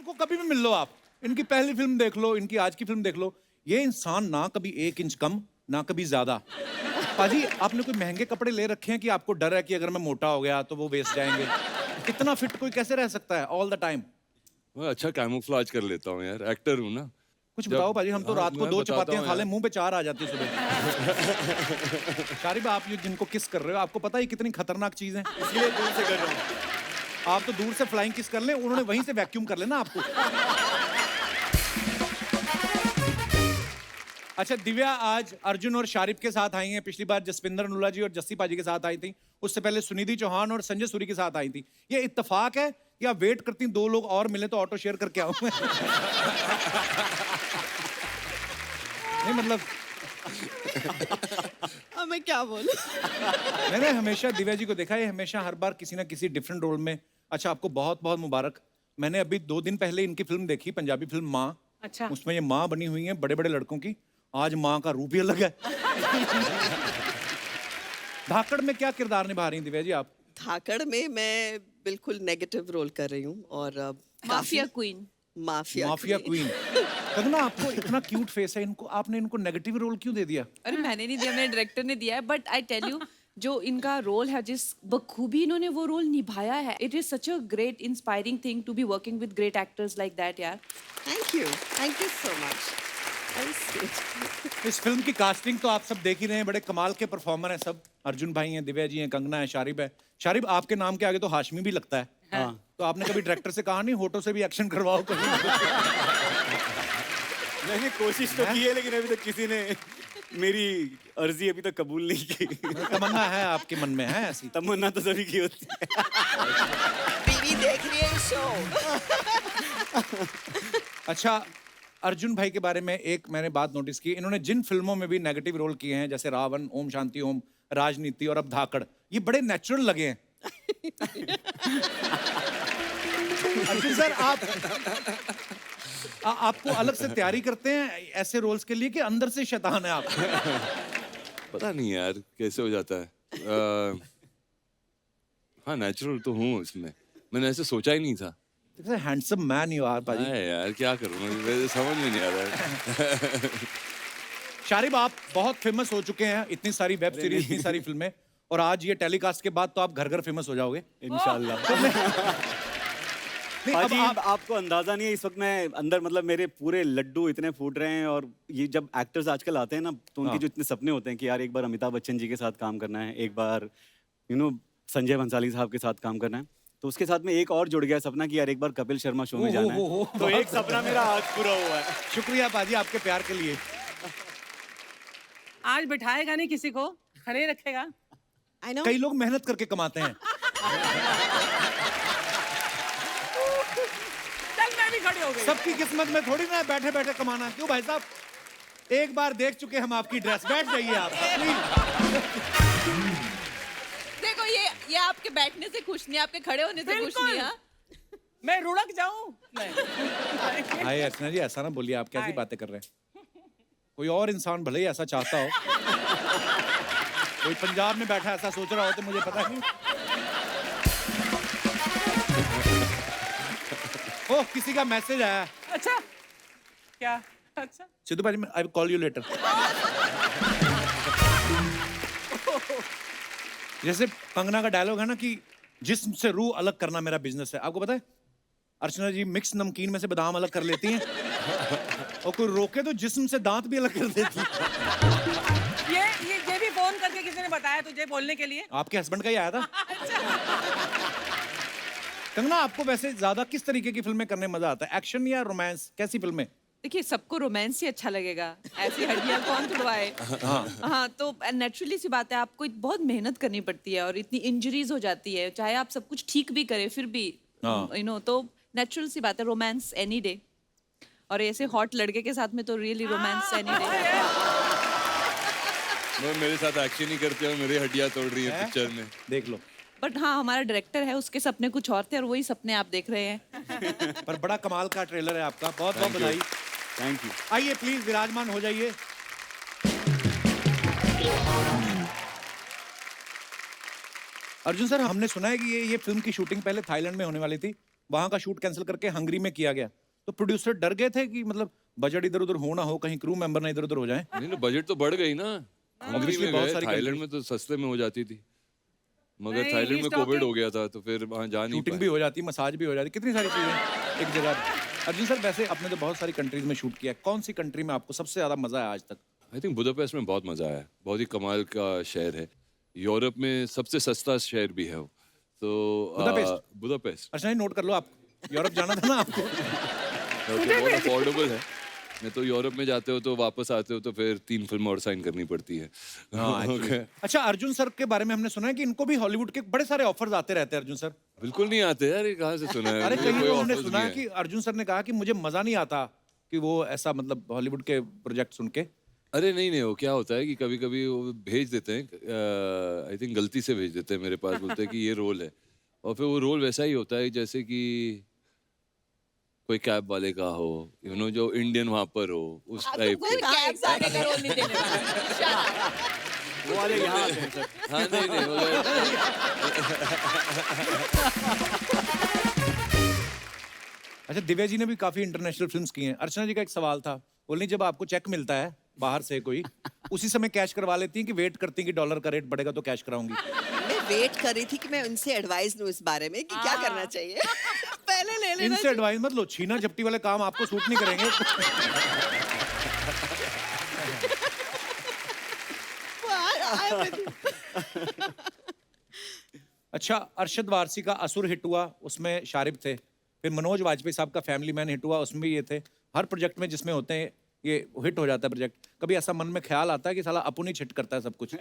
इनको कभी भी मिल लो आप, इनकी पहली फिल्म देख लो, इनकी आज की फिल्म देख लो, ये इंसान ना कभी 1 इंच कम ना कभी ज्यादा। पाजी आपने कोई महंगे कपड़े ले रखे हैं कि आपको डर है कि अगर मैं मोटा हो गया तो वो वेस्ट जाएंगे? इतना फिट कोई कैसे रह सकता है ऑल द टाइम? मैं अच्छा कैमोफ्लेज कर लेता हूँ यार, एक्टर हूँ ना। कुछ जब- बताओ पाजी, हम तो हाँ, रात को मैं 2 बताता चपातियां हूँ खा ले यार। मुंह पे 4 आ जाती है सुबह। शारिब आप ये जिनको किस कर रहे हो, आपको पता है कितनी खतरनाक चीज है? इसलिए दूर से कर रहा हूँ। आप तो दूर से फ्लाइंग किस कर लें, उन्होंने वहीं से वैक्यूम कर लेना आपको। अच्छा दिव्या आज अर्जुन और शारिब के साथ आई हैं, पिछली बार जसविंदर अनुला जी और जस्सी पाजी के साथ आई थी, उससे पहले सुनिधि चौहान और संजय सूरी के साथ आई थी। ये इत्तेफाक है या वेट करती 2 लोग और मिले तो ऑटो शेयर करके आऊं मैं? नहीं मतलब अब मैं क्या बोलूं? मैंने हमेशा दिव्या जी को देखा है, हमेशा हर बार किसी ना किसी डिफरेंट रोल में। अच्छा आपको बहुत बहुत मुबारक। मैंने अभी 2 दिन पहले इनकी फिल्म देखी, पंजाबी फिल्म माँ। अच्छा। उसमें ये माँ बनी हुई है बड़े बड़े लड़कों की। आज माँ का रूप ही अलग है। धाकड़ में क्या किरदार निभा रही हैं दिव्या जी आप? धाकड़ में मैं बिल्कुल नेगेटिव रोल कर रही हूँ और mafia queen. Mafia queen. Kangana आपको इतना क्यूट फेस है, इनको आपने इनको नेगेटिव रोल क्यों दे दिया? अरे मैंने नहीं दिया, मेरे डायरेक्टर ने दिया है, बट आई टेल यू जो इनका रोल है, जिस बखूबी इन्होंने वो रोल निभाया है, it is such a great inspiring thing to be working with great actors like that यार। Thank you so much. इस फिल्म की कास्टिंग तो आप सब देख ही रहे हैं, बड़े कमाल के परफॉर्मर हैं सब। अर्जुन भाई हैं, दिव्या जी हैं, कंगना है, शारिब है। शारिब आपके नाम के आगे तो हाशमी भी लगता है। हाँ। तो आपने कभी डायरेक्टर से कहा नहीं होठों से भी एक्शन करवाओ कभी? मैंने कोशिश तो की है लेकिन अभी तक किसी ने मेरी अर्जी अभी तक कबूल नहीं की। तमन्ना है आपके मन में, है ऐसी? तमन्ना तो सभी की होती है। बीवी देख रही है शो। अच्छा अर्जुन भाई के बारे में एक मैंने बात नोटिस की, इन्होंने जिन फिल्मों में भी नेगेटिव रोल किए हैं, जैसे रावण, ओम शांति ओम, राजनीति और अब धाकड़, ये बड़े नेचुरल लगे हैं। अर्जुन सर आपको अलग से तैयारी करते हैं ऐसे रोल्स के लिए कि अंदर से शैतान है आप? पता नहीं यार कैसे हो जाता है। हाँ नेचुरल तो हूँ इसमें, मैंने ऐसे सोचा ही नहीं था। हैंडसम मैन यू आर पाजी। है यार क्या करूँ, मुझे समझ में नहीं आ रहा है। शारिब आप बहुत फेमस हो चुके हैं, इतनी सारी वेब सीरीज, इतनी सारी फिल्में, और आज ये टेलीकास्ट के बाद तो आप घर घर फेमस हो जाओगे इंशाल्लाह। नहीं, अब पाजी आप आपको अंदाजा नहीं है इस वक्त मैं अंदर मतलब मेरे पूरे लड्डू इतने फूट रहे हैं। और ये जब एक्टर्स आजकल आते हैं ना तो उनके जो इतने सपने होते हैं कि यार एक बार अमिताभ बच्चन जी के साथ काम करना है, एक बार संजय भंसाली साहब के साथ काम करना है, तो उसके साथ में एक और जुड़ गया सपना कि यार एक बार कपिल शर्मा शो में जाना है। तो एक सपना मेरा आज पूरा हुआ है। शुक्रिया पाजी आपके प्यार के लिए। आज बिठाएगा नहीं किसी को, खड़े रखेगा। I know. कई लोग मेहनत करके कमाते हैं। चल मैं भी खड़ी हो गई। सबकी किस्मत में थोड़ी ना है बैठे बैठे कमाना। क्यों भाई साहब, एक बार देख चुके हम आपकी ड्रेस, बैठ जाइए आप प्लीज। देखो ये आपके बैठने से खुश नहीं, आपके खड़े होने से खुश नहीं। हाँ मैं रुड़क जाऊं? नहीं। हाय अर्चना जी ऐसा ना बोलिए, आप कैसी हाय। बातें कर रहे हैं? कोई और इंसान भले ही ऐसा चाहता हो, कोई पंजाब में बैठा ऐसा सोच रहा हो तो मुझे पता नहीं। ओह किसी का मैसेज आया। अच्छा क्या? अच्छा सिद्धू भाई I will call you later. जैसे कंगना का डायलॉग है ना कि जिस्म से रूह अलग करना मेरा बिजनेस है। आपको पता है अर्चना जी मिक्स नमकीन में से बादाम अलग कर लेती हैं और कोई रोके तो जिस्म से दांत भी अलग कर देती है। ये भी फोन करके किसी ने बताया तुझे बोलने के लिए? आपके हस्बैंड का ही आया था। कंगना आपको वैसे ज्यादा किस तरीके की फिल्में करने में मजा आता है, एक्शन या रोमांस, कैसी फिल्में? देखिए सबको रोमांस ही अच्छा लगेगा, ऐसी हड्डियां कौन तुड़वाए। हाँ तो नेचुरली सी बात है, आपको बहुत मेहनत करनी पड़ती है और इतनी इंजरीज हो जाती है, चाहे आप सब कुछ ठीक भी करें फिर भी तो नेचुरल सी बात है, रोमांस एनी डे। और ऐसे हॉट लड़के के साथ में तो रियली रोमांस एनी डे। वो मेरे साथ एक्शन ही करते हो, मेरी हड्डियां तोड़ रही है पिक्चर में, देख लो। बट हाँ हमारा डायरेक्टर है, उसके सपने कुछ और थे और वही सपने आप देख रहे हैं। पर बड़ा कमाल का ट्रेलर है आपका, बहुत बहुत बधाई। Thank you. आइए प्लीज विराजमान हो जाइए। अर्जुन सर हमने सुना है कि ये फिल्म की शूटिंग पहले थाईलैंड में होने वाली थी, वहां का शूट कैंसिल करके हंगरी में किया गया, तो प्रोड्यूसर डर गए थे कि मतलब बजट इधर उधर हो ना हो, कहीं क्रू मेंबर ना इधर उधर हो जाए। नहीं ना, बजट तो बढ़ गई ना। हंगरी Obviously में बहुत गए, सारी थाईलैंड countries- में तो सस्ते में हो जाती थी, मगर नहीं, थाईलैंड में he's कोविड talking- हो गया था तो फिर वहां जा नहीं शूटिंग पाए। भी हो जाती, मसाज भी हो जाती, कितनी सारी चीजें एक जगह पे। अर्जुन सर, वैसे आपने तो बहुत सारी कंट्रीज में शूट किया है, कौन सी कंट्री में आपको सबसे ज्यादा मजा आया आज तक? आई थिंक बुदापेस्ट में बहुत मजा आया, बहुत ही कमाल का शहर है। यूरोप में सबसे सस्ता शहर भी है वो, तो बुदापेस्ट? बुदापेस्ट अच्छा, ये नोट कर लो, आप यूरोप जाना था ना आपको। बहुत अफोर्डेबल है। नहीं तो यूरोप में जाते हो तो वापस आते हो तो फिर 3 फिल्म और साइन करनी पड़ती है। Okay. अच्छा, अर्जुन सर के बारे में हमने सुना है कि इनको भी हॉलीवुड के बड़े सारे ऑफर्स आते रहते हैं। अर्जुन सर, बिल्कुल नहीं आते यार, ये कहाँ से सुना है? अरे मुझे कहीं कोई तो हमने offers सुना है नहीं कि अर्जुन सर ने कहा कि मुझे मजा नहीं आता कि वो ऐसा मतलब हॉलीवुड के प्रोजेक्ट सुन के। अरे नहीं, वो क्या होता है कि कभी कभी वो भेज देते हैं, आई थिंक गलती से भेज देते हैं मेरे पास, बोलते हैं कि ये रोल है, और फिर वो रोल वैसा ही होता है जैसे कि कोई कैब वाले का हो, यू नो, जो इंडियन वहां पर हो, उस टाइप कोई का। कैब वाले का रोल नहीं देने वाला। वो वाले यहाँ आते हैं सर। हाँ नहीं मगर अच्छा, दिव्या जी ने भी काफी इंटरनेशनल फिल्म्स की हैं। अर्चना जी का एक सवाल था, बोलनी जब आपको चेक मिलता है बाहर से कोई, उसी समय कैश करवा लेती हैं कि वेट करती हैं कि डॉलर का रेट बढ़ेगा तो कैश कराऊंगी? मैं वेट कर रही थी कि मैं उनसे एडवाइस लूं इस बारे में कि क्या करना चाहिए। पहले ले लेना इनसे एडवाइस मत लो, छीना झपटी वाले काम आपको सूट नहीं करेंगे। चाहिए। अच्छा, अरशद वारसी का असुर हिट हुआ, उसमें शारिब थे। फिर मनोज वाजपेयी साहब का फैमिली मैन हिट हुआ, उसमें भी ये थे। हर प्रोजेक्ट में जिसमें होते हैं ये हिट हो जाता है प्रोजेक्ट। कभी ऐसा मन में ख्याल आता है कि साला अपन ही छिट करता है सब कुछ? हैं?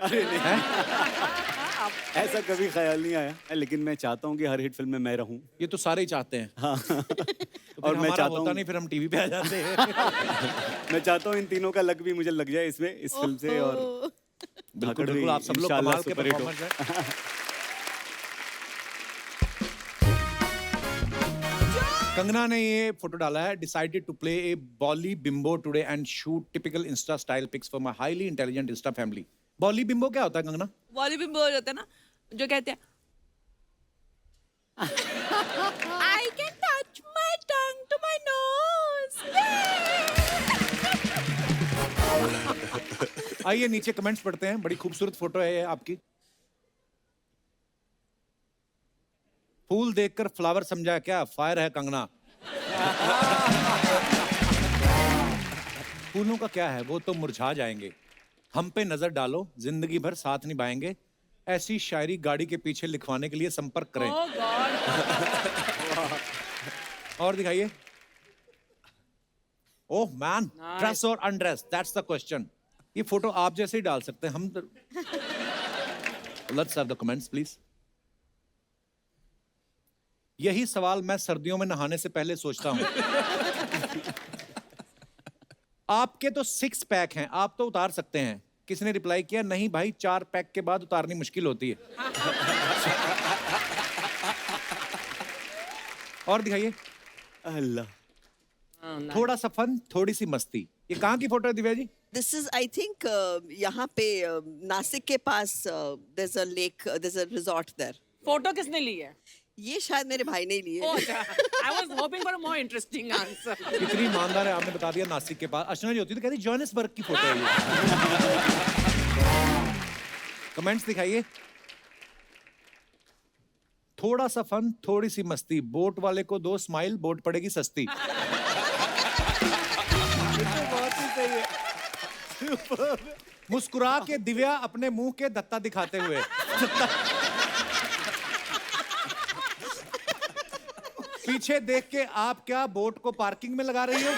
ऐसा कभी ख्याल नहीं आया, लेकिन मैं चाहता हूँ कि हर हिट फिल्म में मैं रहूँ। ये तो सारे ही चाहते हैं। हाँ। तो फिर और मैं हमारा चाहता होता हूँ, नहीं, फिर हम टीवी पे आ जाते हैं। मैं चाहता हूँ इन तीनों का लक भी मुझे लग जाए इसमें, इस फिल्म से। और बिल्कुल धाकड़ भी बिल्कुल, आप सब लोग इंशाल्लाह कमाल के सुपर हिट हो। परफॉर्मर्स हैं। कंगना ने ये फोटो डाला है, decided to play a bolly bimbo today and shoot typical insta style pics for my highly intelligent insta family. Bolly bimbo क्या होता है कंगना? वॉली बिम्बो हो जाता है ना, जो कहते हैं I can touch my tongue to my nose. आइए नीचे कमेंट्स पढ़ते हैं। बड़ी खूबसूरत फोटो है ये आपकी। फूल देखकर फ्लावर समझा क्या? फायर है कंगना। फूलों का क्या है, वो तो मुरझा जाएंगे। हम पे नजर डालो, जिंदगी भर साथ निभाएंगे। ऐसी शायरी गाड़ी के पीछे लिखवाने के लिए संपर्क करें। Oh God. और दिखाइए। ओह मैन, ड्रेस और अनड्रेस, दैट्स द क्वेश्चन। ये फोटो आप जैसे ही डाल सकते हैं हम। Let's have the comments please. यही सवाल मैं सर्दियों में नहाने से पहले सोचता हूं। आपके तो 6 पैक हैं, आप तो उतार सकते हैं। किसने रिप्लाई किया? नहीं भाई, 4 पैक के बाद उतारनी मुश्किल होती है। और दिखाइए। अल्लाह। थोड़ा सा फन, थोड़ी सी मस्ती। ये कहाँ की फोटो है Divya ji? This is I think यहाँ पे नासिक के पास there is a lake, there is a resort there. Photo किसने ली है? ये शायद मेरे भाई ने लिए। Oh, अच्छा. I was hoping for a more interesting answer. इतनी ईमानदार है, आपने बता दिया नासिक के पास। अर्चना जी होती तो कहती जोहानिसबर्ग की फोटो है ये। कमेंट्स दिखाइए। थोड़ा सा फन, थोड़ी सी मस्ती। बोट वाले को 2 स्माइल, बोट पड़ेगी सस्ती। बहुत ही सही है। मुस्कुरा के दिव्या अपने मुंह के दत्ता दिखाते हुए। पीछे देख के आप क्या बोट को पार्किंग में लगा रही हो?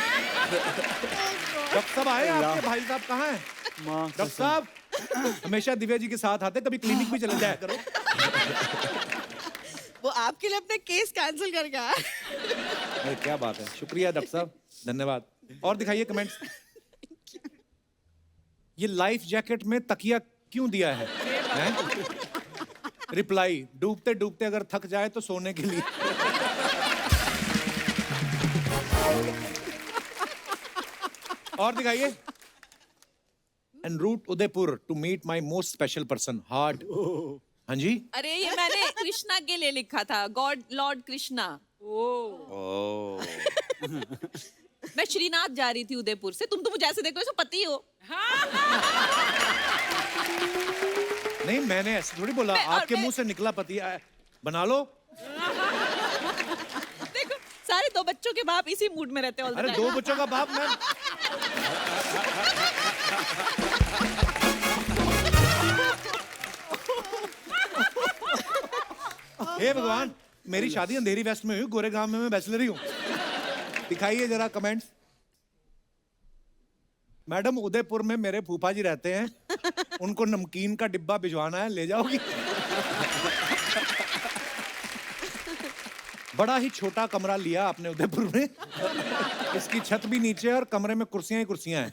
डॉक्टर साहब आए आपके भाई साहब कहाँ हैं? डॉक्टर साहब हमेशा दिव्या जी के साथ आते, कभी क्लिनिक भी चले जाया करो। वो आपके लिए अपने केस कैंसिल कर गया। अरे क्या बात है, शुक्रिया डॉक्टर साहब, धन्यवाद। और दिखाइए कमेंट्स। ये लाइफ जैकेट में तकिया क्यों दिया है? रिप्लाई, डूबते डूबते अगर थक जाए तो सोने के लिए। और दिखाइए। En route Udaipur to meet my most special person, heart. हाँ जी, अरे ये मैंने कृष्णा के लिए लिखा था, गॉड लॉर्ड कृष्णा। ओह मैं श्रीनाथ जा रही थी उदयपुर से, तुम तो मुझे ऐसे देखो जैसे पति हो। नहीं, मैंने ऐसे थोड़ी बोला, और आपके मुंह से निकला पति बना लो। देखो सारे 2 बच्चों के बाप इसी मूड में रहते हैं all the अरे time। 2 बच्चों का बाप मैं। हे भगवान, मेरी शादी अंधेरी वेस्ट में हुई, गोरेगांव में मैं बैचलर ही हूँ। दिखाइए जरा कमेंट्स। मैडम, उदयपुर में मेरे फूफा जी रहते हैं, उनको नमकीन का डिब्बा भिजवाना है, ले जाओगी? बड़ा ही छोटा कमरा लिया आपने उदयपुर में। इसकी छत भी नीचे है और कमरे में कुर्सियां ही कुर्सियां हैं।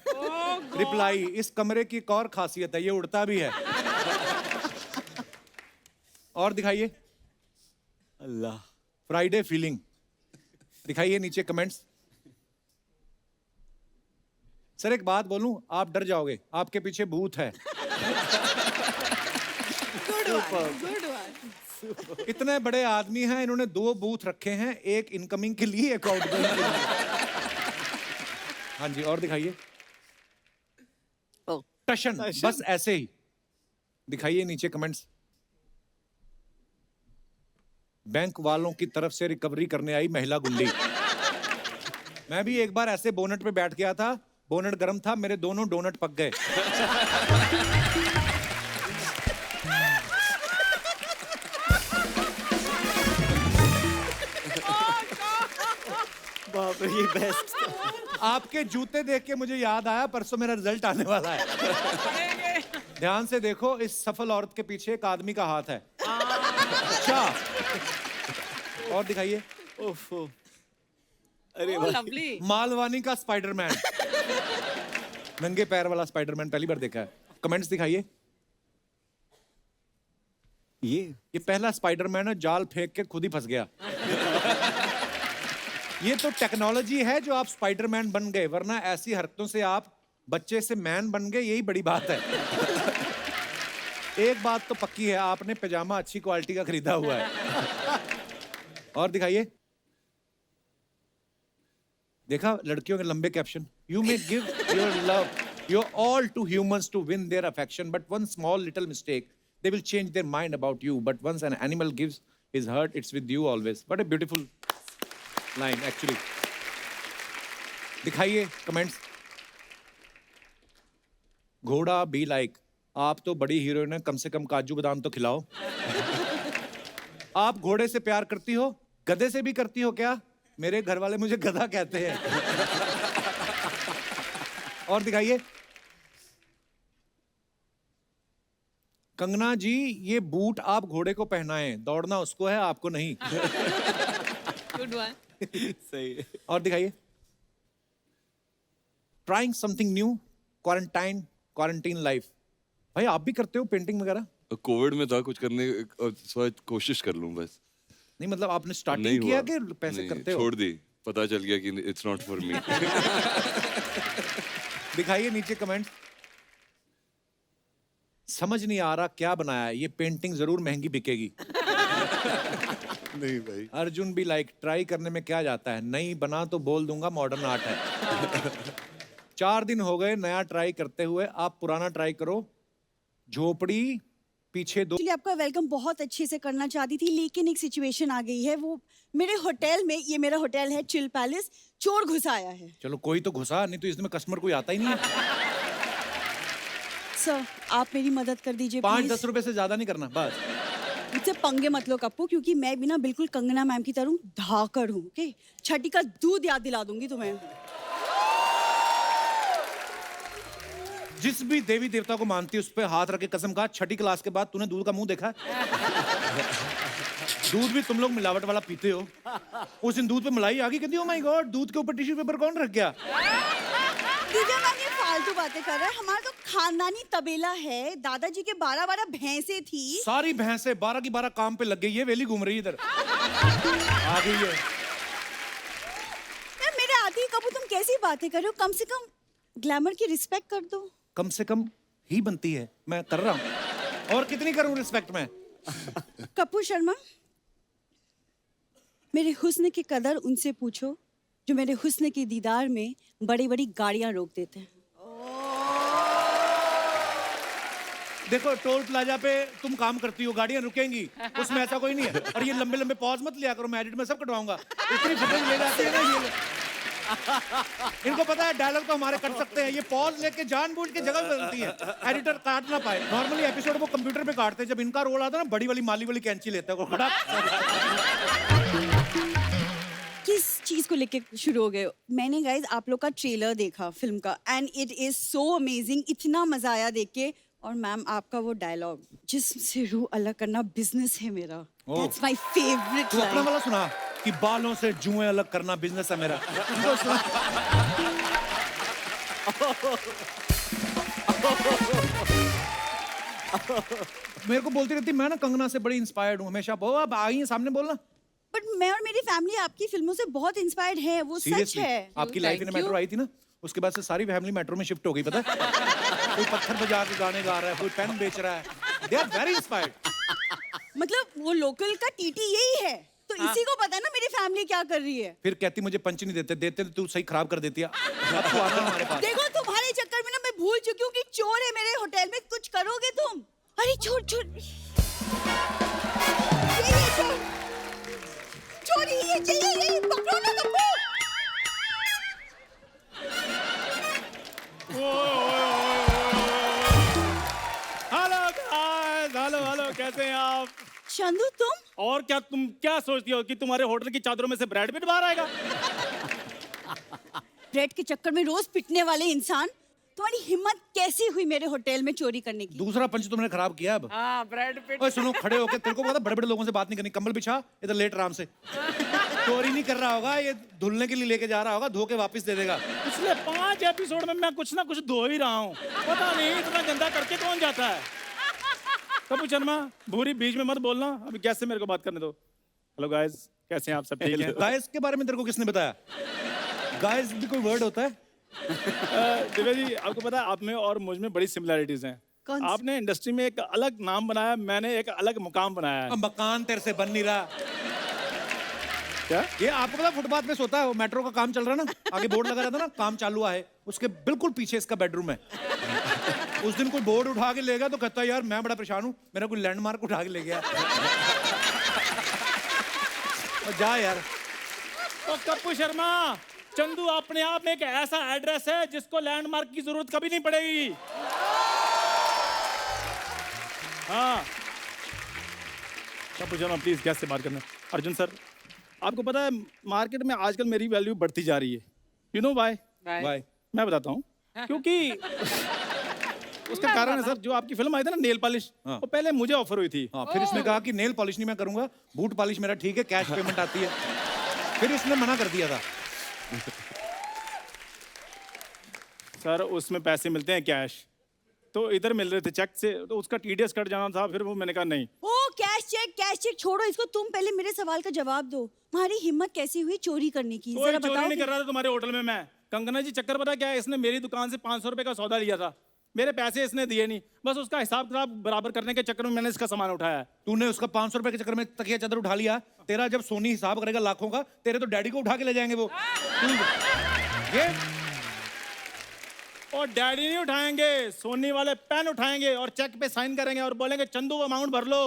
रिप्लाई, इस कमरे की एक और खासियत है, ये उड़ता भी है। और दिखाइए। अल्लाह। Friday feeling. दिखाइए नीचे कमेंट्स। सर एक बात बोलूं, आप डर जाओगे, आपके पीछे भूत है। इतने बड़े आदमी हैं, इन्होंने 2 बूथ रखे हैं, एक इनकमिंग के लिए, एक आउटगोइंग के लिए। हाँ जी, और दिखाइए। टशन, बस ऐसे ही। दिखाइए नीचे कमेंट्स। बैंक वालों की तरफ से रिकवरी करने आई महिला गुंडी। मैं भी एक बार ऐसे बोनट पे बैठ गया था, बोनट गर्म था, मेरे दोनों डोनट पक गए। बाप रे, ये बेस्ट। आपके जूते देख के मुझे याद आया, परसों मेरा रिजल्ट आने वाला है। ध्यान से देखो, इस सफल औरत के पीछे एक आदमी का हाथ है। अच्छा, और दिखाइए। ओफो। अरे Oh, भाई। lovely. मालवानी का स्पाइडरमैन। नंगे पैर वाला स्पाइडरमैन पहली बार देखा है। कमेंट्स दिखाइए। ये पहला स्पाइडरमैन है, जाल फेंक के खुद ही फंस गया। ये तो टेक्नोलॉजी है जो आप स्पाइडरमैन बन गए, वरना ऐसी हरकतों से आप बच्चे से मैन बन गए, यही बड़ी बात है। एक बात तो पक्की है, आपने पैजामा अच्छी क्वालिटी का खरीदा हुआ है। और दिखाइए। देखा लड़कियों के लंबे caption. You may give your love your all to humans to win their affection, but one small little mistake they will change their mind about you, but once an animal gives his heart, it's with you always. What a beautiful line actually. दिखाइए comments. घोड़ा be like, आप तो बड़ी heroine है, कम से कम काजू बादाम तो खिलाओ। आप घोड़े से प्यार करती हो, गधे से भी करती हो क्या? मेरे घर वाले मुझे गधा कहते हैं। और दिखाइए। कंगना जी, ये बूट आप घोड़े को पहनाएं, दौड़ना उसको है, आपको नहीं। Good one. सही है। और दिखाइए। Trying something new, quarantine life. भाई आप भी करते हो पेंटिंग वगैरह? कोविड में था कुछ करने, कोशिश कर लूं बस। नहीं मतलब आपने नहीं स्टार्टिंग किया हुआ। कि पैसे नहीं, करते हो? छोड़ दी, पता चल गया कि इट्स नॉट फॉर मी। दिखाइए नीचे कमेंट। समझ नहीं आ रहा क्या बनाया है, ये पेंटिंग जरूर महंगी बिकेगी। नहीं भाई। अर्जुन भी लाइक, ट्राई करने में क्या जाता है, नहीं बना तो बोल दूंगा मॉडर्न आर्ट है। 4 दिन हो गए नया ट्राई करते हुए, आप पुराना ट्राई करो। झोपड़ी पीछे 2। एक्चुअली आपका वेलकम बहुत अच्छे से करना चाहती थी, लेकिन एक सिचुएशन आ गई है। वो मेरे होटल में, ये मेरा होटल है चिल पैलेस, चोर घुस आया है। चलो कोई तो घुसा, नहीं तो इसमें कस्टमर कोई आता ही नहीं है। सर आप मेरी मदद कर दीजिए 5-10 रुपए से ज्यादा नहीं करना बस। मुझसे पंगे मत लो कप्पू, क्योंकि मैं भी ना बिल्कुल कंगना मैम की तरह धाकड़ हूँ। ओके, छठी का दूध याद दिला दूंगी तुम्हें। जिस भी देवी देवता को मानती है उस पे हाथ रख के कसम खा, छठी क्लास के बाद तूने दूध का मुंह देखा है? दूध भी तुम लोग मिलावट वाला पीते हो। उस दिन दूध पे मलाई आ गई, कहती ओ माय गॉड, दूध के ऊपर टिश्यू पेपर कौन रख गया? दीदी मैम ये फालतू बातें कर रहा है। हमारा तो खानदानी तबेला है, दादाजी के 12 भैंसे थी। सारी भैंसे 12 की 12 काम पे लग गई है, वेली घूम रही है इधर। आ गई है। मेरे आती ही कप्पू तुम कैसी बातें कर रहे हो? कम से कम ग्लैमर की रिस्पेक्ट कर दो। कम से कम ही बनती है, मैं कर रहा हूँ। और कितनी करूँ रिस्पेक्ट में? कप्पू शर्मा मेरे हुस्न की कदर उनसे पूछो जो मेरे हुस्न के दीदार में बड़ी बड़ी गाड़ियां रोक देते हैं। देखो टोल प्लाजा पे तुम काम करती हो, गाड़ियां रुकेंगी, उसमें ऐसा कोई नहीं है। और ये लंबे लंबे पॉज मत लिया करो, मैं एडिट में सब कटवाऊंगा। इतनी फुटेज ले जाती है ना ये। इनको पता है डायलॉग तो हमारे कर सकते हैं, ये पॉज लेके जानबूझ के जगह बदलती है, एडिटर काट ना पाए। नॉर्मली एपिसोड वो कंप्यूटर पे काटते हैं, जब इनका रोल आता है ना बड़ी वाली माली वाली कैंची लेता है वो खड़ा। किस चीज को लेके शुरू हो गए? मैंने गाइज आप लोग का ट्रेलर देखा फिल्म का and it is so amazing, इतना मजा आया देख के। और मैम आपका वो डायलॉग, जिस्म से रूह अलग करना बिजनेस है मेरा, दैट्स माय फेवरेट तू अपना लाइन। वाला सुना कि बालों से जुएं अलग करना बिजनेस है मेरा। इनको सुना। मेरे को बोलती रहती मैं ना कंगना से बड़ी इंस्पायर्ड हूँ हमेशा। अब आई है सामने बोलना। बट मैं और मेरी फैमिली आपकी फिल्मों से बहुत इंस्पायर्ड है, वो सच सीरियसली है। आपकी लाइफ इन मेट्रो आई थी ना, उसके बाद से सारी फैमिली मेट्रो में शिफ्ट हो गई, पता है? कोई पत्थर बजा के गाने गा रहा है, कोई पेन बेच रहा है। They are very inspired. मतलब वो लोकल का टीटी यही है, तो इसी को पता है ना मेरी फैमिली क्या कर रही है। फिर कहती मुझे पंच नहीं देते, देते तू सही खराब कर देती है। अब तू आना हमारे पास। देखो तुम्हारे चक्कर में ना मैं भूल चुकी हूँ कि चोर है मेरे होटल में, कुछ करोगे तुम? अरे चोर चोर, ये चोर, चोरी ये चाहिए, ये पकड़ो ना तुमको। हेलो गाइस, हेलो कैसे हैं आप? चंदू तुम? और क्या तुम क्या सोचती हो कि तुम्हारे होटल की चादरों में से ब्रेड पिट बाहर आएगा? ब्रेड के चक्कर में रोज पिटने वाले इंसान, तुम्हारी हिम्मत कैसी हुई मेरे होटल में चोरी करने की? दूसरा पंच तुमने खराब किया अब। हाँ ब्रेड पिट। ओए सुनो, खड़े होके, तेरे को पता बड़े बड़े लोगों से बात नहीं करनी। कंबल बिछा, इधर लेट आराम से। चोरी नहीं कर रहा होगा, ये धुलने के लिए लेके जा रहा होगा, धो के वापस दे देगा। पिछले 5 एपिसोड में मैं कुछ ना कुछ धो ही रहा हूँ। पता नहीं इतना गंदा करके कौन जाता है। कपूर शर्मा, भूरी बीच में मत बोलना, अभी गैस से मेरे को बात करने दो। हेलो गाइस, कैसे हैं आप सब? ठीक हैं? गाइस के बारे में तेरे को किसने बताया? गाइस भी कोई वर्ड होता है? दिव्या जी, आपको पता है आप में और मुझ में बड़ी सिमिलैरिटीज हैं। कौन सी? आपने इंडस्ट्री में एक अलग नाम बनाया, मैंने एक अलग मुकाम बनाया है। अब मकान तेरे से बन नहीं रहा। क्या? ये आपको पता फुटपाथ पे सोता है, वो मेट्रो का काम चल रहा है ना, आगे बोर्ड लगा रहता है ना, काम चालू है, उसके बिल्कुल पीछे इसका बेडरूम है। उस दिन कोई बोर्ड उठा के ले गया तो कहता है यार मैं बड़ा परेशान हूँ, मेरा कोई लैंडमार्क उठा के ले गया। और जा यार। तो कपूर शर्मा, चंदू अपने आप में एक ऐसा एड्रेस है जिसको लैंडमार्क की जरूरत कभी नहीं पड़ेगी। हाँ, कपूर शर्मा प्लीज गैस से बात करना। अर्जुन सर, आपको पता है मार्केट में आजकल मेरी वैल्यू बढ़ती जा रही है। You know why? बाय। मैं बताता हूँ क्योंकि उसका कारण है सर, जो आपकी फिल्म आई थी ना नेल पॉलिश, हाँ। वो पहले मुझे ऑफर हुई थी। हाँ, फिर इसने कहा कि नेल पॉलिश नहीं मैं करूंगा, बूट पॉलिश मेरा ठीक है, कैश पेमेंट आती है। फिर इसने मना कर दिया था। सर उसमें पैसे मिलते हैं कैश, तो इधर मिल रहे थे चेक से, तो उसका टीडीएस कट जाना था, फिर वो मैंने कहा नहीं। ओ कैश चेक छोड़ो इसको, तुम पहले मेरे सवाल का जवाब दो। तुम्हारी हिम्मत कैसी हुई चोरी करने की, कोई जरा चोरी बताओ। नहीं कर रहा था तुम्हारे होटल में मैं। कंगना जी चक्कर पता क्या है, इसने मेरी दुकान से 500 रुपए का सौदा लिया था, मेरे पैसे इसने दिए नहीं, बस उसका हिसाब किताब बराबर करने के चक्कर में मैंने इसका सामान उठाया है। तूने उसका 500 रुपए के चक्कर में तकिया चादर उठा लिया। तेरा जब सोनी हिसाब करेगा लाखों का, तेरे तो डैडी को उठा के ले जाएंगे वो। ये और डैडी नहीं उठाएंगे, सोनी वाले पेन उठाएंगे और चेक पे साइन करेंगे और बोलेंगे चंदू अमाउंट भर लो।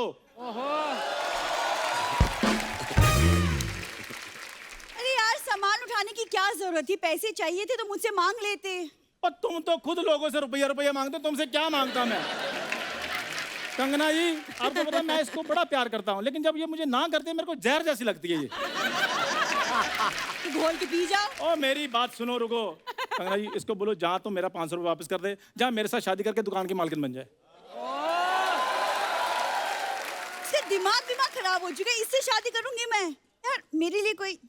अरे यार सामान उठाने की क्या जरूरत थी, पैसे चाहिए थे तो मुझसे मांग लेते। और तुम तो खुद लोगों से रुपया मांगते हो, तुमसे क्या मांगता मैं? कंगना जी, आपको पता है मैं इसको बड़ा प्यार करता हूँ, लेकिन जब ये मुझे ना करते मेरे को जहर जैसी लगती है ये। तो घोल के पी जाओ। ओ मेरी बात सुनो, रुको। कंगना जी, इसको बोलो जहाँ तो मेरा 500 रुपये वापस कर दे, जहाँ मेरे साथ शादी करके दुकान की मालकिन बन जाए। इसका दिमाग खराब हो चुका है, इससे शादी करूंगी मैं। यार मेरे लिए कोई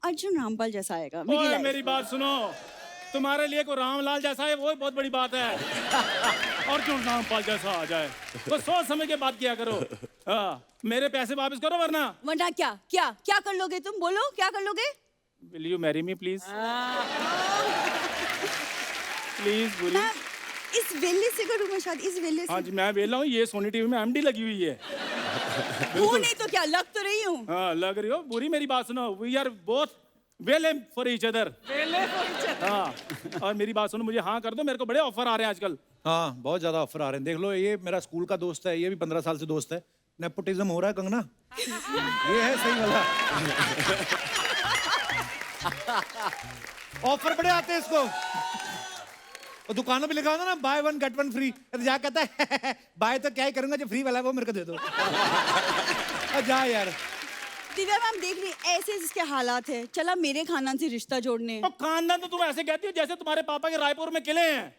अर्जुन रामपाल जैसा आएगा मेरी ओए लाइफ। मेरी बात सुनो, तुम्हारे लिए कोई रामलाल जैसा है वो बहुत बड़ी बात है। अर्जुन रामपाल जैसा आ जाए तो सोच समझ के बात किया करो। हाँ, मेरे पैसे वापस करो वरना क्या कर लोगे तुम, बोलो क्या कर लोगे? Will you marry me please? Please बोलिए। मैं इस वेले से करूँ मैं शादी, इस वेले से? हाँ जी, मैं वेला हूँ, ये सोनी टीवी में एमडी लगी हुई है। हूँ नहीं तो क्या, लग तो रही हूँ। हाँ लग रही हो बुरी। मेरी बात सुनो, we are both well am for each other. हाँ, और मेरी बात सुनो, मुझे हाँ कर दो, मेरे को बड़े ऑफर आ रहे हैं आजकल। हाँ बहुत ज्यादा ऑफर आ रहे हैं। देख लो, ये मेरा स्कूल का दोस्त है, ये भी 15 साल से दोस्त है। नेपोटिज्म हो रहा है कंगना, ये है सही वाला। ऑफर बड़े आते हैं इसको। और दुकानों पे लिखा होता ना बाय 1 गेट 1 फ्री, तो जा कहता है बाय तो क्या ही करूंगा, जो फ्री वाला है वो मेरे को दे दो। जा यार। दिव्या मैम देख रही, ऐसे इसके हालात है, चला मेरे खानदान से रिश्ता जोड़ने। तो खानदान तो तुम ऐसे कहती हो जैसे तुम्हारे पापा के रायपुर में किले हैं।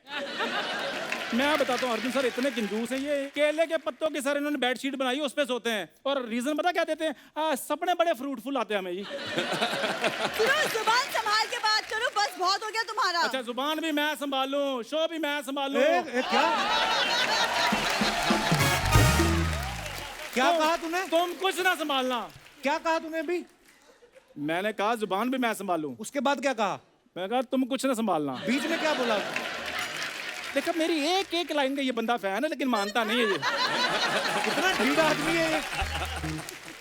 मैं बताता हूँ अर्जुन सर, इतने कंजूस है ये। केले के पत्तों की सर इन्होंने बेडशीट बनाई, उस पे सोते हैं। और रीजन पता क्या देते हैं? सपने बड़े फ्रूटफुल आते हैं हमें जी। सुनो, जुबान संभाल के बात करो, बस बहुत हो गया तुम्हारा। अच्छा, जुबान भी मैं संभालूं, शो भी मैं संभालूं। क्या क्या कहा तूने? तुम कुछ ना संभालना। क्या कहा तूने अभी? मैंने कहा जुबान भी मैं संभालूं। उसके बाद क्या कहा? मैं कहा तुम कुछ ना संभालना। बीच में क्या बोला? देखो मेरी एक एक लाइन का ये बंदा फैन है, लेकिन मानता नहीं है ये। कितना ढीला आदमी है ये।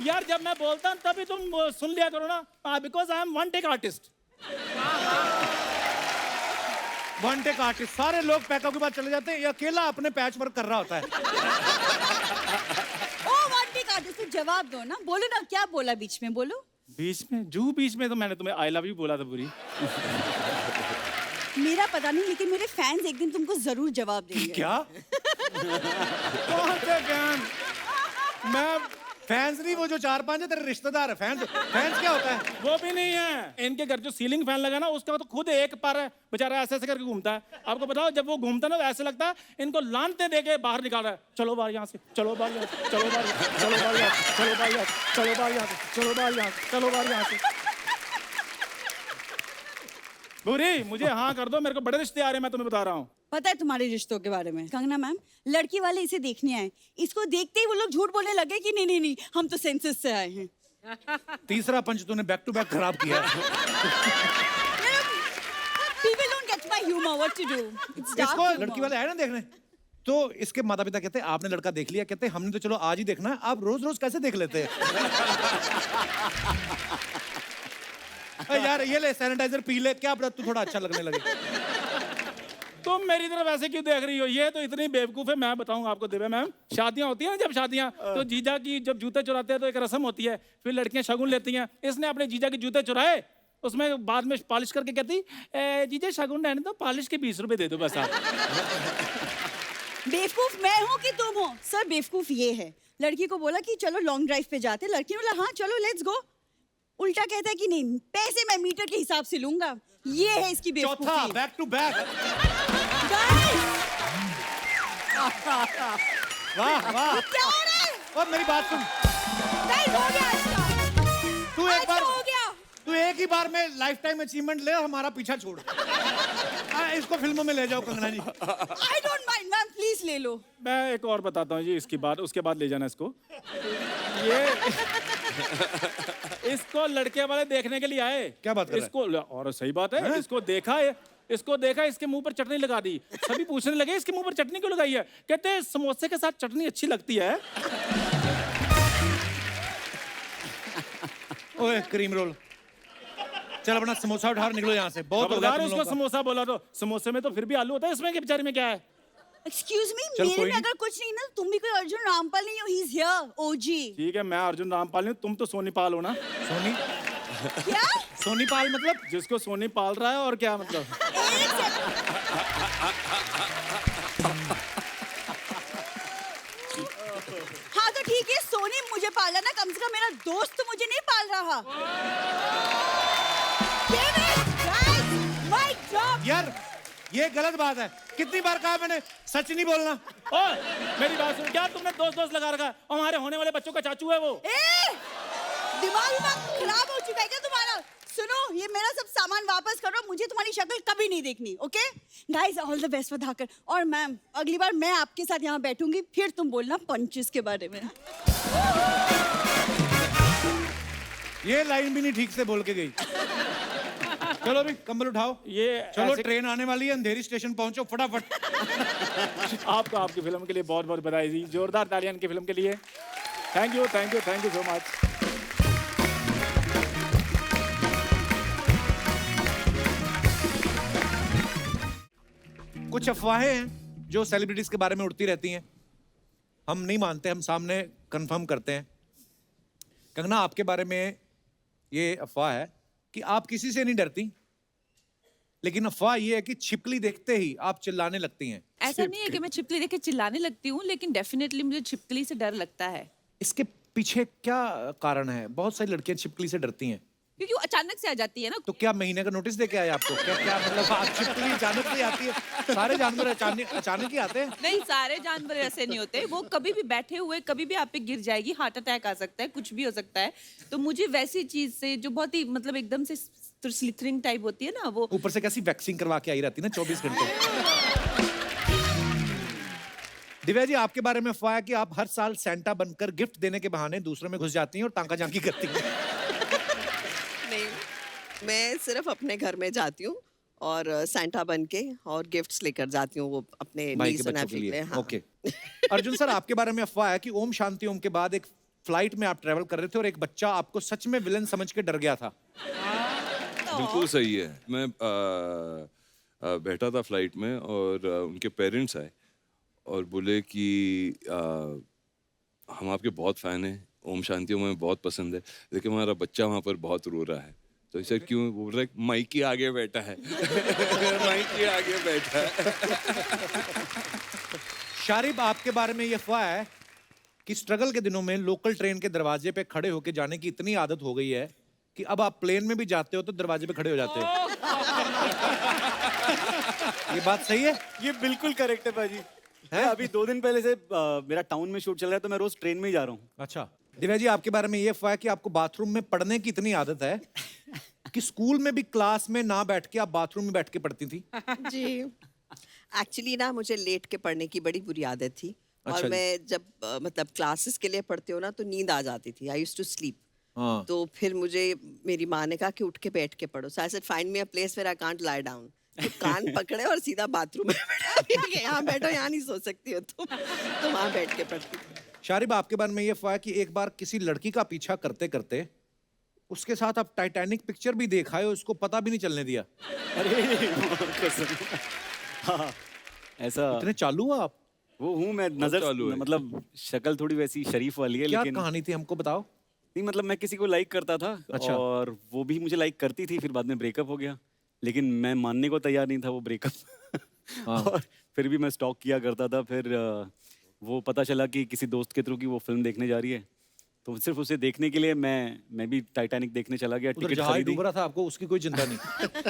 यार जब मैं बोलता हूँ तभी तुम सुन लिया करो ना, because I am one take artist. One take artist. सारे लोग पैकअप के बाद चले जाते हैं, ये अकेला अपने पैच वर्क कर रहा होता है। तो जवाब दो ना, बोलो ना, क्या बोला बीच में, बोलो। बीच में तो मैंने तुम्हें आई लव यू बोला था पूरी। मेरा पता नहीं, लेकिन मेरे फैंस एक दिन तुमको जरूर जवाब देंगे। क्या? कौन से फैन? मैं फैंस नहीं, वो जो 4-5 है तेरे रिश्तेदार है। फैंस क्या होता है? वो भी नहीं है। इनके घर जो सीलिंग फैन लगा ना, उसका तो खुद एक पर है बेचारा, ऐसे ऐसे करके घूमता है। आपको बताओ, जब वो घूमता ना तो ऐसे लगता है इनको लानते दे के बाहर निकाल रहा है। चलो बाहर यहाँ से, चलो बाहर यहाँ से, चलो बाहर, चलो बाहर यहाँ से, चलो बाहर यहाँ से, चलो बाहर यहाँ से, चलो बाहर यहाँ से, चलो बाहर यहाँ से। बुरी, मुझे हाँ कर दो, मेरे को बड़े रिश्ते आ रहे हैं, मैं तुम्हें बता रहा हूँ। पता है तुम्हारे रिश्तों के बारे में? कंगना मैम, लड़की वाले इसे देखने आए, इसको देखते ही वो लोग झूठ बोलने लगे कि नहीं नहीं नहीं, हम तो सेंसस से आए हैं। तीसरा पंच तूने बैक टू बैक खराब किया। People don't get my humor, what to do? It's dark इसको humor. लड़की वाले आए ना देखने, तो इसके माता पिता कहते हैं आपने लड़का देख लिया? कहते हैं हमने तो चलो आज ही देखना है, आप रोज रोज कैसे देख लेते हैं? यार ये ले सैनिटाइजर पी ले, क्या पता तू थोड़ा अच्छा लगने लगे। तुम मेरी तरफ ऐसे क्यों देख रही हो? ये तो इतनी बेवकूफ है। मैं बताऊं आपको दिव्या मैम, शादियां होती है ना, जब शादियां, तो जीजा की जब जूते चुराते हैं तो एक रस्म होती है, फिर लड़कियां शगुन लेती हैं। इसने अपने जीजा के जूते चुराए, उसमें बाद में पॉलिश करके कहती जीजा शगुन रहने दो, पॉलिश के 20 रुपए दे दो बस आप। बेवकूफ मैं हूँ कि तुम हो? सर बेवकूफ ये है, लड़की को बोला कि चलो लॉन्ग ड्राइव पे जाते, लड़की ने बोला हाँ चलो लेट्स गो, उल्टा कहता है कि नहीं पैसे मैं मीटर के हिसाब से लूंगा। ये है इसकी बेवकूफी। चौथा बैक टू बैक। वाह वाह। क्या हो रहा है? और मेरी बात सुन, Guys, हो गया इसका। तू एक आज बार, हो गया। तू एक ही बार में लाइफ टाइम अचीवमेंट ले और हमारा पीछा छोड़। इसको फिल्मों में ले जाओ कंगना जी। I don't mind, ma'am please ले लो। मैं एक और बताता हूँ जी इसकी बात, उसके बाद ले जाना इसको। ये इसको लड़के वाले देखने के लिए आए। क्या बात कर रहा है? इसको, और सही बात है, इसको देखा है, इसको देखा, इसके मुंह पर चटनी लगा दी। सभी पूछने लगे इसके मुंह पर चटनी क्यों लगाई है? कहते हैं समोसे के साथ चटनी अच्छी लगती है। ओए क्रीम रोल, चल अपना समोसा उठा और निकलो यहाँ से, बहुत हो गया खबरदार तुम उसको लोगों का। समोसा बोला तो, समोसे में तो फिर भी आलू होता है, इसमें के बेचारे में क्या है? एक्सक्यूज मी, चल, मेरे कोई में नहीं। अगर कुछ नहीं ना, तुम भी कोई अर्जुन रामपाल नहीं हो, ही इज हियर, ओजी। ठीक है, मैं अर्जुन रामपाल नहीं, तुम तो सोनी पाल हो ना। सोनी, क्या? सोनी पाल मतलब? जिसको सोनी पाल रहा है, और क्या मतलब? एक सेकंड। हाँ तो ठीक है, सोनी मुझे पाला ना, कम से कम मेरा दोस्त तो मुझे नहीं पाल रहा। Damn it, guys, my job. यार ये गलत बात है, कितनी बार कहा मैंने सच नहीं बोलना। ओए, मेरी बात सुन, क्या तुमने दोस्त लगा रखा है? हमारे होने वाले बच्चों का चाचू है वो। दिमाग खराब हो चुका है क्या तुम्हारा? सुनो, ये मेरा सब सामान वापस करो, मुझे तुम्हारी शक्ल कभी नहीं देखनी, okay? Guys, all the best for Dhakar. और मैम, अगली बार मैं आपके साथ यहाँ बैठूंगी, फिर तुम बोलना पंचेस के बारे में। ये लाइन भी नहीं ठीक से बोल के गई। चलो अभी कंबल उठाओ, ये चलो ऐसे- ट्रेन आने वाली है, अंधेरी स्टेशन पहुंचो फटाफट। आपको आपकी फिल्म के लिए बहुत बहुत बधाई जी, जोरदार तालियां इनकी फिल्म के लिए। Thank you so much. कुछ अफवाहें हैं जो सेलिब्रिटीज के बारे में उड़ती रहती हैं, हम नहीं मानते, हम सामने कंफर्म करते हैं। कंगना, आपके बारे में ये अफवाह है कि आप किसी से नहीं डरती, लेकिन अफवाह ये है कि छिपकली देखते ही आप चिल्लाने लगती हैं। ऐसा नहीं है कि मैं छिपकली देख के चिल्लाने लगती हूँ, लेकिन डेफिनेटली मुझे छिपकली से डर लगता है, इसके पीछे क्या कारण है? बहुत सारी लड़कियां छिपकली से डरती हैं, क्योंकि वो अचानक से आ जाती है ना। तो क्या महीने का नोटिस दे के आए आपको? क्या क्या मतलब आप छिपकली अचानक से आती है? सारे जानवर अचानक ही आते हैं? नहीं, सारे जानवर ऐसे नहीं होते, वो कभी भी बैठे हुए कभी भी आप पे गिर जाएगी, हार्ट अटैक आ सकता है, कुछ भी हो सकता है। तो मुझे वैसी चीज से जो बहुत ही मतलब एकदम से स्लिथरिंग टाइप होती है ना, वो ऊपर से कैसी वैक्सिंग करवा के आई रहती है ना 24 घंटे। दिव्या जी, आपके बारे में अफवाह है कि आप हर साल सेंटा बनकर गिफ्ट देने के बहाने दूसरों में घुस जाती हैं और टांका झांकी करती हैं। नहीं, मैं सिर्फ अपने घर में जाती हूँ और सैंटा बन के और गिफ्ट्स लेकर जाती हूँ वो अपने भाई के niece and बच्चों के nephew लिए। हाँ। ओके। अर्जुन सर, आपके बारे में अफवाह है कि ओम शांति ओम के बाद एक फ्लाइट में आप ट्रेवल कर रहे थे और एक बच्चा आपको सच में विलन समझ के डर गया था। बिल्कुल सही है। मैं बैठा था फ्लाइट में और उनके पेरेंट्स आए और बोले कि हम आपके बहुत फैन हैं, ओम शांति ओम हमें बहुत पसंद है, लेकिन हमारा बच्चा वहाँ पर बहुत रो रहा है। तो सर क्यों? बोल रहा है माइक के आगे बैठा है। माइक के आगे बैठा है। शारिब, आपके बारे में ये अफवाह है कि स्ट्रगल के दिनों में लोकल ट्रेन के दरवाजे पे खड़े होके जाने की इतनी आदत हो गई है कि अब आप प्लेन में भी जाते हो तो दरवाजे पे खड़े हो जाते हो। ये बात सही है? ये बिल्कुल करेक्ट है भाजी। मैं अभी 2 दिन पहले से मेरा टाउन में शूट चल रहा है, तो मैं रोज ट्रेन में ही जा रहा हूँ। अच्छा। दिव्या जी, आपके बारे में ये अफवाह है कि आपको बाथरूम में पढ़ने की इतनी आदत है कि स्कूल में भी क्लास में ना बैठ के आप बाथरूम में बैठ के पढ़ती थी। जी, एक्चुअली ना मुझे लेट के पढ़ने की बड़ी बुरी आदत थी। अच्छा और जी। मैं जब मतलब क्लासेस के लिए पढ़ती हूँ ना तो नींद आ जाती थी। I used to sleep. हाँ। तो फिर मुझे मेरी माँ ने कहा कि उठ के बैठ के पढ़ो। So I said find me a place where I can't lie down. तो कान पकड़े और सीधा बाथरूम में बैठा दिया कि यहाँ बैठो, यहाँ नहीं सो सकती हो तुम। तो वहाँ बैठ के पढ़ती थी। शारिब, आपके बारे में ये अफवाह है कि एक बार किसी लड़की का पीछा करते करते उसके साथ आप टाइटैनिक पिक्चर भी देख आए हो, उसको पता भी नहीं चलने दिया। अरे कसम। हाँ, ऐसा इतने चालू हो आप? वो हूँ मैं। नजर चालू है। मतलब शक्ल थोड़ी वैसी शरीफ वाली है, क्या लेकिन कहानी थी, हमको बताओ। नहीं मतलब मैं किसी को लाइक करता था। अच्छा। और वो भी मुझे लाइक करती थी, फिर बाद में ब्रेकअप हो गया, लेकिन मैं मानने को तैयार नहीं था वो ब्रेकअप। हाँ। और फिर भी मैं स्टॉक किया करता था। फिर वो पता चला कि किसी दोस्त के थ्रू की वो फिल्म देखने जा रही है, तो सिर्फ उसे देखने के लिए मैं भी टाइटैनिक देखने चला गया। उधर टिकट जहाज खरीदी। डूब रहा था, आपको उसकी कोई चिंता नहीं।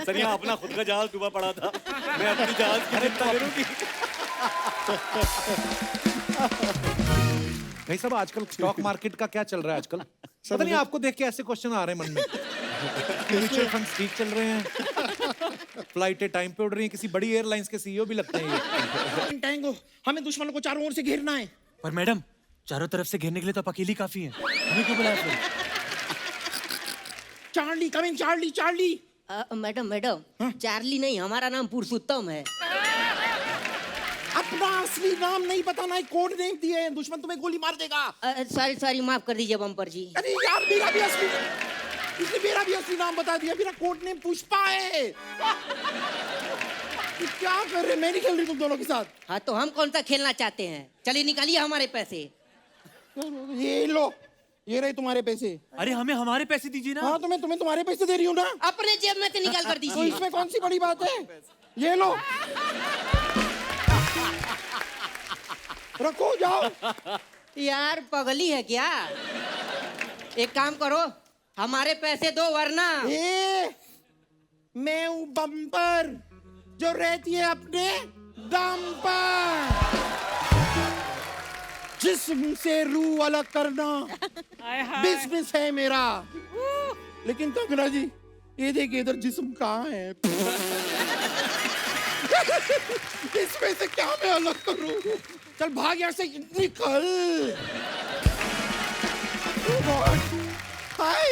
सर यहाँ अपना खुद का जहाज डूबा पड़ा था, मैं अपनी जहाज की चिंता करूँगी। भाई साहब, आजकल स्टॉक मार्केट का क्या चल रहा है आजकल? पता नहीं, आपको देख के ऐसे क्वेश्चन आ रहे हैं मन में। म्यूचुअल फंड्स ठीक चल रहे हैं, फ्लाइटें टाइम पे उड़ रही हैं, किसी बड़ी एयरलाइंस के सीईओ भी लगते हैं ये। टैंगो, हमें दुश्मनों को चारों ओर से घेरना है। पर मैडम, चारों तरफ से घेरने के लिए तो आप अकेली काफी हैं। हमें क्यों बुलाया फिर? Charlie coming, Charlie Charlie. Madam, Charlie नहीं, हमारा नाम पुरुषोत्तम है। अपना असली नाम नहीं बताना है, कोड नेम दिए हैं, दुश्मन तुम्हें गोली मार देगा। सॉरी, माफ कर दीजिए बम्पर जी। अरे यार, मेरा भी असली, इसने मेरा भी असली नाम बता दिया। मेरा कोड नेम पुष्पा है। ये क्या कर रहे? मैं नहीं खेल रही तुम दोनों के साथ। हाँ, तो हम कौन सा खेलना चाहते हैं? चलिए निकालिए हमारे पैसे। ये लो, ये रहे तुम्हारे पैसे। अरे हमें हमारे पैसे दीजिए ना। हाँ, तो मैं तुम्हें तुम्हारे पैसे दे रही हूँ ना। अपने जेब में से निकाल कर तो दीजिए। इसमें कौन सी बड़ी बात है? ये लो, रखो, जाओ। यार पगली है क्या? एक काम करो, हमारे पैसे दो वरना। मैं हूँ बम्पर, जो रहती है अपने दम पर। जिस्म से रूह अलग करना बिजनेस है मेरा। लेकिन कंगना जी, ये देखिए इधर जिस्म कहाँ है? इसमें से क्या मैं अलग करूं? चल भाग यहाँ से, निकल। हाय।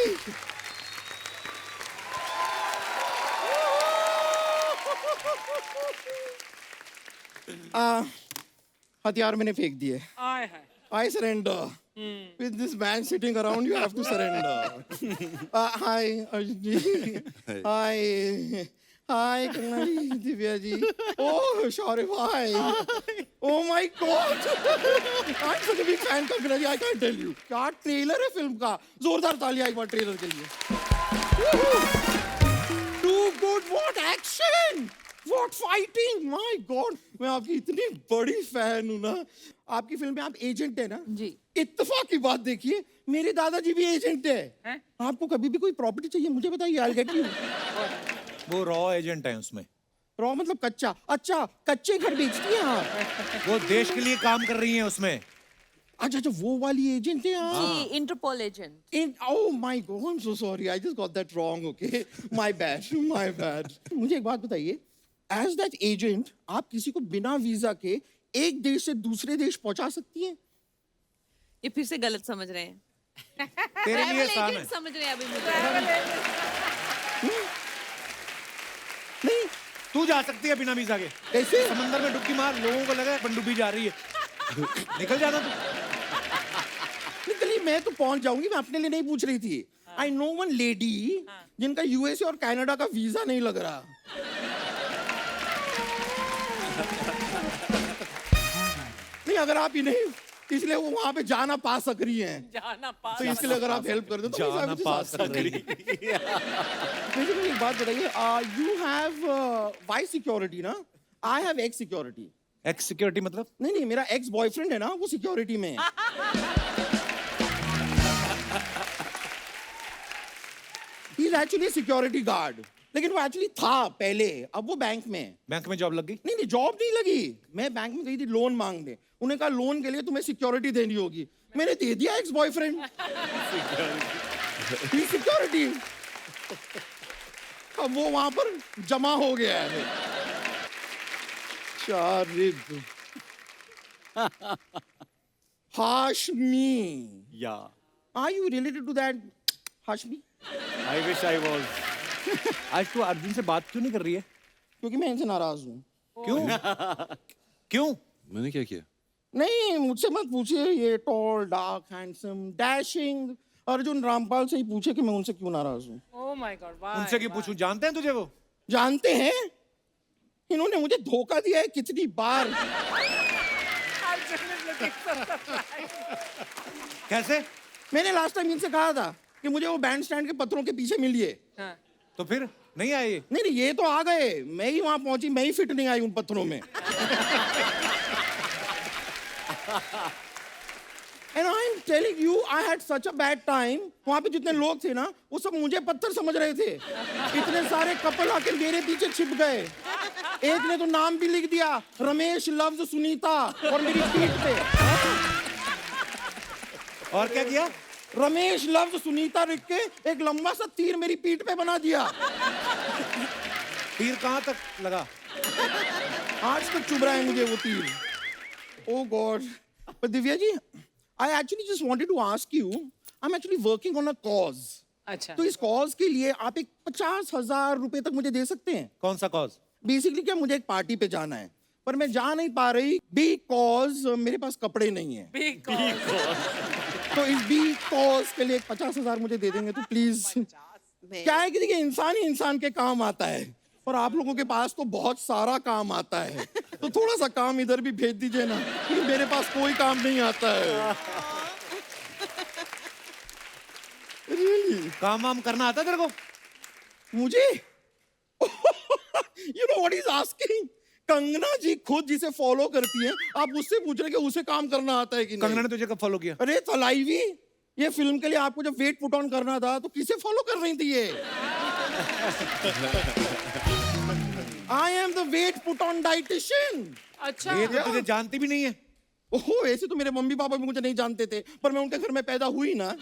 हथियार मैंने फेंक दिए। I surrender. With this man sitting around, you have to surrender. Hi, Arjun ji. Hi. Hi, Kangana ji, Divya ji. Oh, Shaurya bhai. Oh my God. I'm such a big fan, Kangana ji, I can't tell you. क्या trailer है film का? जोरदार तालियां एक बार trailer के लिए. Too good, what action! What fighting! My God, मैं आपकी इतनी बड़ी फैन हूँ ना. आपकी फिल्म में आप एजेंट है ना? जी. इत्तेफाक की बात देखिए, मेरे दादाजी भी एजेंट है. आपको कभी भी कोई प्रॉपर्टी चाहिए मुझे बताइए, I'll get you. वो रॉ एजेंट है उसमें. रॉ मतलब कच्चा. अच्छा, कच्चे घर बेचती हैं आप. वो देश के लिए काम कर रही हैं उसमें. अच्छा अच्छा, वो वाली एजेंट है आप. जी, Interpol agent. Oh my God, I'm so sorry. I just got that wrong. Okay, my bad, my bad. मुझे एक बात बताइए, as that agent, आप किसी को बिना वीजा के एक देश से दूसरे देश पहुंचा सकती हैं? ये फिर से गलत समझ रहे हैं. तेरे लिए आसान है. एजेंट समझ रहे हैं अभी मुझे. नहीं. तू जा सकती है बिना वीजा के. कैसे? समंदर में डुबकी मार, लोगों को लगा पनडुब्बी जा रही है. निकल जाना तू. निकली, मैं तो पहुंच जाऊंगी. मैं अपने लिए नहीं पूछ रही थी. I know one lady जिनका यूएसए और कनाडा का वीजा नहीं लग रहा. नहीं, अगर आप इन्हें इसलिए वो वहां पे जाना पा सक रही हैं. तो इसके लिए अगर आप हेल्प कर दो तो जाना पा सक रही है. मुझे एक बात बताइए, यू हैव वाई सिक्योरिटी ना? I have x security. X security मतलब? नहीं नहीं, मेरा एक्स बॉयफ्रेंड है ना, वो सिक्योरिटी में है. He is actually security guard. लेकिन वो एक्चुअली था पहले, अब वो बैंक में है. बैंक में जॉब लग गई? नहीं नहीं, जॉब नहीं लगी. मैं बैंक में गई थी लोन मांगने. उन्हें कहा लोन के लिए तुम्हें सिक्योरिटी देनी होगी. मैंने दे दिया एक्स बॉयफ्रेंड. सिक्योरिटी. अब वो वहां पर जमा हो गया है. Sharib. Hashmi. Yeah. Are you related to that Hashmi? I wish I was. आज तू अर्जुन से बात क्यों नहीं कर रही है? क्योंकि मैं इनसे नाराज हूँ. क्यों? क्यों? मैंने क्या किया? नहीं, मुझसे मत पूछिए. ये tall, dark, handsome, dashing Arjun Rampal से ही पूछे कि मैं उनसे क्यों नाराज हूँ. Oh my God, why? उनसे क्यों पूछूं? जानते हैं तुझे वो? जानते हैं? इन्होंने मुझे धोखा दिया है कितनी बार. कैसे? मैंने लास्ट टाइम इनसे कहा था कि मुझे वो बैंड स्टैंड के पत्थरों के पीछे मिलिए. तो फिर नहीं आए ये? नहीं नहीं, ये तो आ गए. मैं ही वहां पहुंची, मैं ही फिट नहीं आई उन पत्थरों में. And I'm telling you, I had such a bad time. वहाँ पे जितने लोग थे ना, वो सब मुझे पत्थर समझ रहे थे. इतने सारे कपल आके मेरे पीछे छिप गए. एक ने तो नाम भी लिख दिया, रमेश लव्स सुनीता, और मेरी पीठ पे. और क्या किया? रमेश लव्स सुनीता लिख के एक लंबा सा तीर मेरी पीठ पे बना दिया. तीर कहाँ तक लगा? आज तक चुभ रहा है मुझे वो तीर. Oh God. But Divya ji, I actually just wanted to ask you, I'm actually working on a cause. अच्छा. तो इस कॉज के लिए आप एक 50,000 रुपए तक मुझे दे सकते हैं? कौन सा कॉज? बेसिकली क्या, मुझे एक पार्टी पे जाना है, पर मैं जा नहीं पा रही बिकॉज मेरे पास कपड़े नहीं है. तो इस बी कॉज के लिए 50,000 मुझे दे देंगे तो प्लीज. क्या है कि देखिए, इंसान ही इंसान के काम आता है, और आप लोगों के पास तो बहुत सारा काम आता है. तो थोड़ा सा काम इधर भी भेज दीजिए ना, क्योंकि मेरे पास कोई काम नहीं आता है. Really? काम वाम करना आता है तेरे को? मुझे? You know what he's asking? Kangana जी खुद जिसे फॉलो करती है, आप उससे पूछ रहे कि उसे काम करना आता है कि नहीं. कंगना ने तुझे कब फॉलो किया? अरे तलाईवी, ये फिल्म के लिए आपको जब वेट पुट ऑन करना था तो किसे फॉलो कर रही थी ये? I am the weight put on dietitian. अच्छा. ये तो तुझे जानती भी नहीं है. ओहो, ऐसे तो मेरे मम्मी पापा भी मुझे नहीं जानते थे, पर मैं उनके घर में पैदा हुई ना.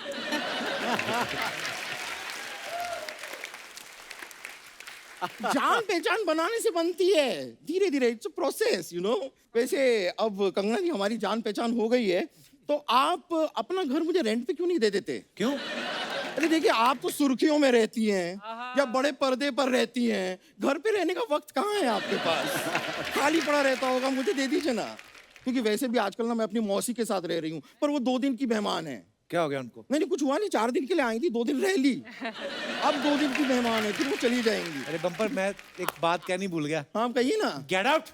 जान पहचान बनाने से बनती है, धीरे धीरे. It's a process, you know. वैसे अब कंगना जी हमारी जान पहचान हो गई है, तो आप अपना घर मुझे रेंट पे क्यों नहीं दे देते? क्यों? अरे देखिए, आप तो सुर्खियों में रहती हैं या बड़े पर्दे पर रहती हैं. घर पे रहने का वक्त कहाँ है आपके पास? खाली पड़ा रहता होगा, मुझे दे दीजिए ना. क्योंकि वैसे भी आजकल ना मैं अपनी मौसी के साथ रह रही हूँ, पर वो 2 दिन की मेहमान है। क्या हो गया उनको? नहीं कुछ हुआ नहीं, 4 दिन के लिए आई थी, 2 दिन रह ली, अब 2 दिन की मेहमान है, फिर वो चली जाएंगी। अरे बम्पर, मैं एक बात कहनी भूल गया। हाँ कहिए ना। Get out.